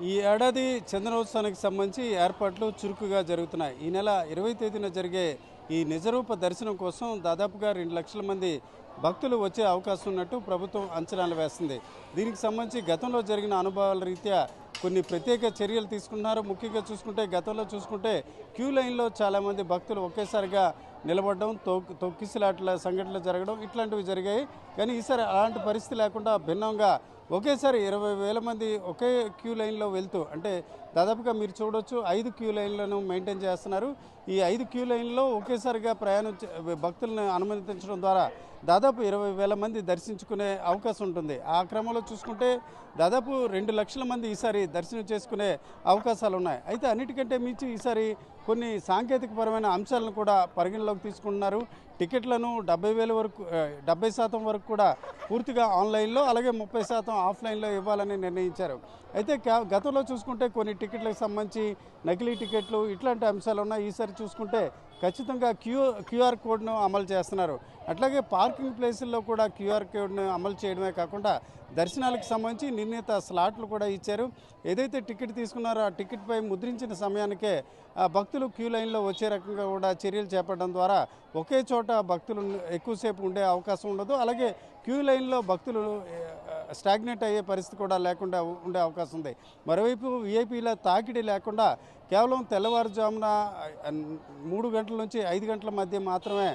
ఈ ఏడాది చందనోత్సవానికి సంబంధించి ఏర్పాట్లు చురుకుగా జరుగుతున్నాయి. ఈ నెల 20 తేదీన జరిగే ఈ నిజరూప దర్శనం కోసం దాదాపుగా 2 లక్షల మంది భక్తులు వచ్చే అవకాశం ఉన్నట్టు ప్రభుత్వం అంచనాలు వేస్తుంది. దీనికి సంబంధించి గతంలో జరిగిన అనుభవాల రీత్యా కొన్ని ప్రత్యేక చర్యలు తీసుకున్నారు. ముఖ్యంగా చూసుకుంటే గతంలో చూసుకుంటే క్యూ లైన్లో చాలామంది భక్తులు ఒకేసారిగా నిలబడడం, తొక్కిసలాట్ల సంఘటనలు జరగడం ఇట్లాంటివి జరిగాయి. కానీ ఈసారి అలాంటి పరిస్థితి లేకుండా భిన్నంగా ఒకేసారి 20,000 మంది ఒకే క్యూ లైన్లో వెళ్తూ, అంటే దాదాపుగా మీరు చూడొచ్చు 5 క్యూ లైన్లను మెయింటైన్ చేస్తున్నారు. ఈ 5 క్యూ లైన్లో ఒకేసారిగా భక్తులను అనుమతించడం ద్వారా దాదాపు 20,000 మంది దర్శించుకునే అవకాశం ఉంటుంది. ఆ క్రమంలో చూసుకుంటే దాదాపు 2 లక్షల మంది ఈసారి దర్శనం చేసుకునే అవకాశాలు ఉన్నాయి. అయితే అన్నిటికంటే మించి ఈసారి కొన్ని సాంకేతికపరమైన అంశాలను కూడా పరిగణలోకి తీసుకుంటున్నారు. టికెట్లను 70,000 వరకు 70% వరకు కూడా పూర్తిగా ఆన్లైన్లో, అలాగే 30% ఆఫ్లైన్లో ఇవ్వాలని నిర్ణయించారు. అయితే గతంలో చూసుకుంటే కొన్ని టికెట్లకు సంబంధించి నకిలీ టికెట్లు ఇట్లాంటి అంశాలు ఉన్నాయి. ఈసారి చూసుకుంటే ఖచ్చితంగా క్యూఆర్ కోడ్ను అమలు చేస్తున్నారు. అట్లాగే పార్కింగ్ ప్లేసుల్లో కూడా క్యూఆర్ కోడ్ను అమలు చేయడమే కాకుండా దర్శనాలకు సంబంధించి నిర్ణీత స్లాట్లు కూడా ఇచ్చారు. ఏదైతే టికెట్ తీసుకున్నారో ఆ టికెట్పై ముద్రించిన సమయానికే భక్తులు క్యూ లైన్లో వచ్చే రకంగా కూడా చర్యలు చేపట్టడం ద్వారా ఒకే చోట భక్తులు ఎక్కువసేపు ఉండే అవకాశం ఉండదు. అలాగే క్యూ లైన్లో భక్తులు స్టాగ్నేట్ అయ్యే పరిస్థితి కూడా లేకుండా ఉండే అవకాశం ఉంది. మరోవైపు వీఐపీల తాకిడి లేకుండా కేవలం తెల్లవారుజామున 3 గంటల నుంచి 5 గంటల మధ్య మాత్రమే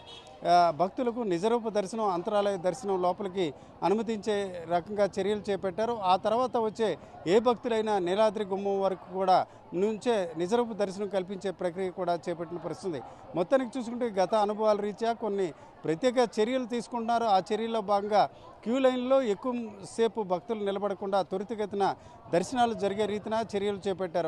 భక్తులకు నిజరూప దర్శనం, అంతరాలయ దర్శనం లోపలికి అనుమతించే రకంగా చర్యలు చేపట్టారు. ఆ తర్వాత వచ్చే ఏ భక్తులైనా నీలాద్రి గుమ్మం వరకు కూడా నుంచే నిజరూప దర్శనం కల్పించే ప్రక్రియ కూడా చేపట్టిన పరిస్థితుంది. మొత్తానికి చూసుకుంటే గత అనుభవాల రీత్యా కొన్ని ప్రత్యేక చర్యలు తీసుకుంటున్నారు. ఆ చర్యల్లో భాగంగా క్యూ లైన్లో ఎక్కువ సేపు భక్తులు నిలబడకుండా త్వరితగతిన దర్శనాలు జరిగే రీతిన చర్యలు చేపట్టారు.